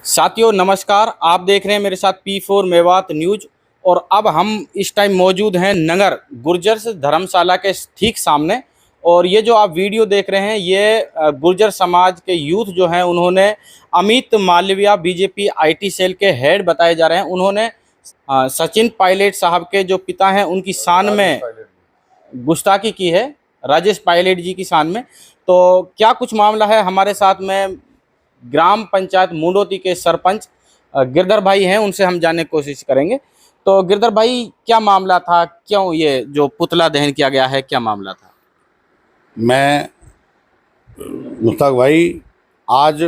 साथियों नमस्कार, आप देख रहे हैं मेरे साथ P4 मेवात न्यूज। और अब हम इस टाइम मौजूद हैं नगर गुर्जर धर्मशाला के ठीक सामने। और ये जो आप वीडियो देख रहे हैं ये गुर्जर समाज के यूथ जो हैं उन्होंने Amit Malviya BJP IT cell के हेड बताए जा रहे हैं। उन्होंने सचिन पायलट साहब के जो पिता हैं उनकी शान में गुस्ताखी की है, राजेश पायलट जी की शान में। तो क्या कुछ मामला है, हमारे साथ में ग्राम पंचायत मुंडोती के सरपंच गिरधर भाई हैं, उनसे हम जानने की कोशिश करेंगे। तो गिरधर भाई, क्या मामला था, क्यों ये जो पुतला दहन किया गया है, क्या मामला था? मैं मुश्ताक भाई, आज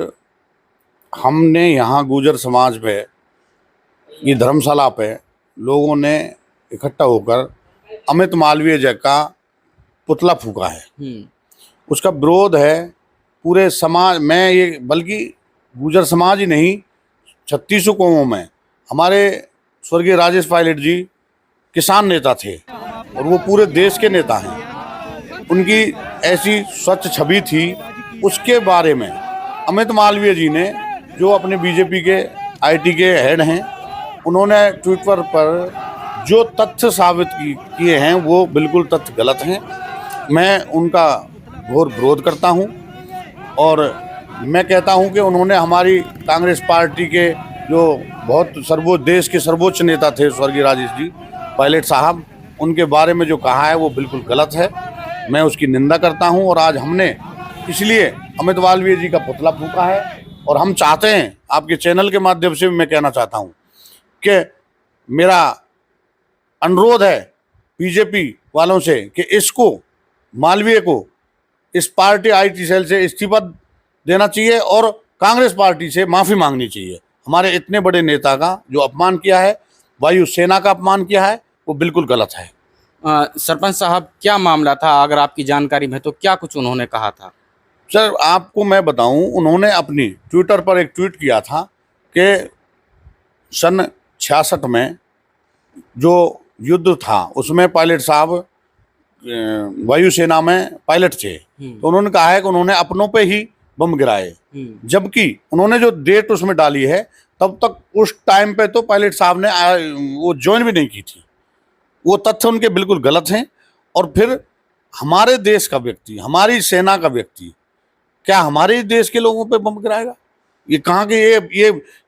हमने यहाँ गुर्जर समाज पे ये धर्मशाला पे लोगों ने इकट्ठा होकर अमित मालवीय जी का पुतला फूका है। उसका विरोध है पूरे समाज में, ये बल्कि गुर्जर समाज ही नहीं, 36 कौमों में। हमारे स्वर्गीय राजेश पायलट जी किसान नेता थे और वो पूरे देश के नेता हैं। उनकी ऐसी स्वच्छ छवि थी, उसके बारे में अमित मालवीय जी ने, जो अपने बीजेपी के आईटी के हेड हैं, उन्होंने ट्विटर पर जो तथ्य साबित किए हैं वो बिल्कुल तथ्य गलत हैं। मैं उनका घोर विरोध करता हूं और मैं कहता हूं कि उन्होंने हमारी कांग्रेस पार्टी के जो बहुत देश के सर्वोच्च नेता थे स्वर्गीय राजेश जी पायलट साहब, उनके बारे में जो कहा है वो बिल्कुल गलत है। मैं उसकी निंदा करता हूं और आज हमने इसलिए अमित मालवीय जी का पुतला फूका है। और हम चाहते हैं, आपके चैनल के माध्यम से मैं कहना चाहता हूं कि मेरा अनुरोध है बीजेपी वालों से कि इसको, मालवीय को, इस पार्टी आईटी सेल से इस्तीफा देना चाहिए और कांग्रेस पार्टी से माफ़ी मांगनी चाहिए। हमारे इतने बड़े नेता का जो अपमान किया है, वायु सेना का अपमान किया है, वो बिल्कुल गलत है। सरपंच साहब, क्या मामला था, अगर आपकी जानकारी में, तो क्या कुछ उन्होंने कहा था? सर, आपको मैं बताऊं, उन्होंने अपनी ट्विटर पर एक ट्वीट किया था कि सन 66 में जो युद्ध था उसमें पायलट साहब वायुसेना में पायलट थे, तो उन्होंने कहा है कि उन्होंने अपनों पे ही बम गिराए, जबकि उन्होंने जो डेट उसमें डाली है तब तक उस टाइम पे तो पायलट साहब ने वो ज्वाइन भी नहीं की थी। वो तथ्य उनके बिल्कुल गलत हैं। और फिर हमारे देश का व्यक्ति, हमारी सेना का व्यक्ति क्या हमारे देश के लोगों पे बम गिराएगा? ये कहाँ के,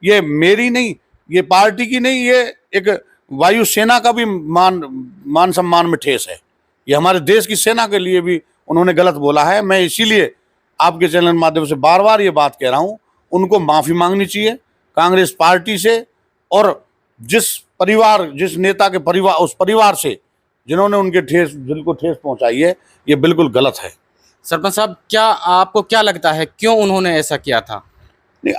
ये मेरी नहीं, ये पार्टी की नहीं, ये एक वायुसेना का भी मान सम्मान में ठेस है। ये हमारे देश की सेना के लिए भी उन्होंने गलत बोला है। मैं इसीलिए आपके चैनल माध्यम से बार बार ये बात कह रहा हूँ, उनको माफ़ी मांगनी चाहिए कांग्रेस पार्टी से और जिस नेता के परिवार, उस परिवार से जिन्होंने उनके दिल को ठेस पहुँचाई है। ये बिल्कुल गलत है। सरपंच साहब, क्या आपको क्या लगता है, क्यों उन्होंने ऐसा किया था? नहीं,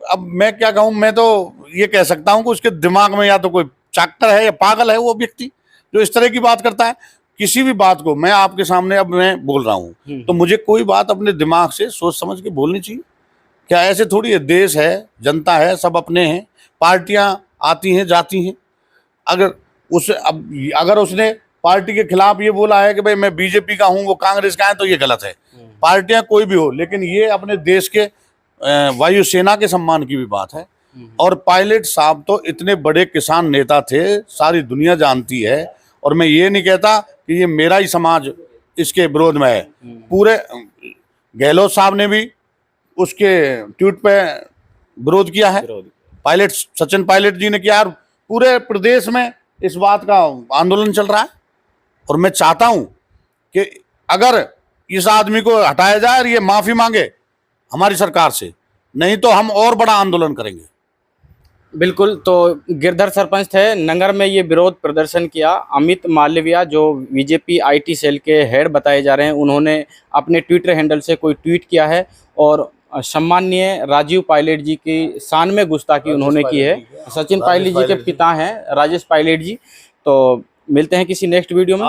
अब मैं क्या कहूँ, मैं तो ये कह सकता हूँ कि उसके दिमाग में या तो कोई चैप्टर है या पागल है वो व्यक्ति जो इस तरह की बात करता है। किसी भी बात को मैं आपके सामने अब मैं बोल रहा हूँ तो मुझे कोई बात अपने दिमाग से सोच समझ के बोलनी चाहिए। क्या ऐसे थोड़ी है, देश है, जनता है, सब अपने हैं, पार्टियां आती हैं जाती हैं। अगर उसने पार्टी के खिलाफ ये बोला है कि भाई मैं बीजेपी का हूँ, वो कांग्रेस का है, तो ये गलत है। पार्टियां कोई भी हो, लेकिन ये अपने देश के वायुसेना के सम्मान की भी बात है। और पायलट साहब तो इतने बड़े किसान नेता थे, सारी दुनिया जानती है। और मैं ये नहीं कहता कि ये मेरा ही समाज इसके विरोध में है। पूरे गहलोत साहब ने भी उसके ट्वीट पे विरोध किया है, पायलट सचिन पायलट जी ने किया। पूरे प्रदेश में इस बात का आंदोलन चल रहा है। और मैं चाहता हूं कि अगर इस आदमी को हटाया जाए और ये माफी मांगे हमारी सरकार से, नहीं तो हम और बड़ा आंदोलन करेंगे। बिल्कुल। तो गिरधर सरपंच थे, नगर में ये विरोध प्रदर्शन किया। अमित मालविया जो बीजेपी आईटी सेल के हेड बताए जा रहे हैं, उन्होंने अपने ट्विटर हैंडल से कोई ट्वीट किया है और सम्माननीय राजीव पायलट जी की शान में गुस्ताखी उन्होंने की है। सचिन पायलट जी के पिता हैं राजेश पायलट जी। तो मिलते हैं किसी नेक्स्ट वीडियो में।